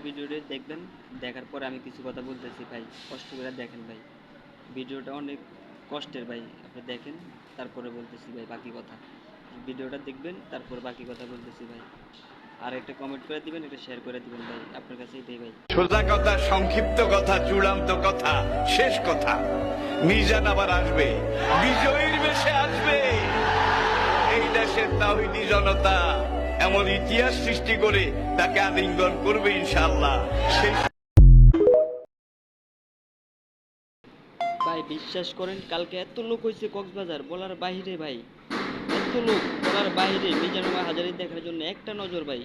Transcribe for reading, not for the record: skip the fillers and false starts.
ভিডিওটি দেখবেন, দেখার পরে আমি কিছু কথা বলতেছি ভাই, কষ্ট করে দেখেন ভাই, ভিডিওটা অনেক কষ্টের ভাই, আপনি দেখেন তারপরে বলতেছি ভাই বাকি কথা। ভিডিওটা দেখবেন তারপর বাকি কথা বলতেছি ভাই। আর একটা কমেন্ট করে দিবেন, একটা শেয়ার করে দিবেন ভাই, আপনার কাছে এটাই ভাই। সোজা কথা, সংক্ষিপ্ত কথা, চূড়ান্ত কথা, শেষ কথা, মিজান আবার আসবে, বিজয়ীর বেশে আসবে। এই দেশের তাওহীদি জনতা এমন ইতিহাস সৃষ্টি করে তাকে আলিঙ্গন করবে ইনশাআল্লাহ। সেই ভাই বিশ্বাস করেন, কালকে এত লোক হয়েছে কক্সবাজার বলার বাইরে ভাই, এত লোক বলার বাইরে। মিজানুর হাজারি দেখার জন্য একটা নজর ভাই।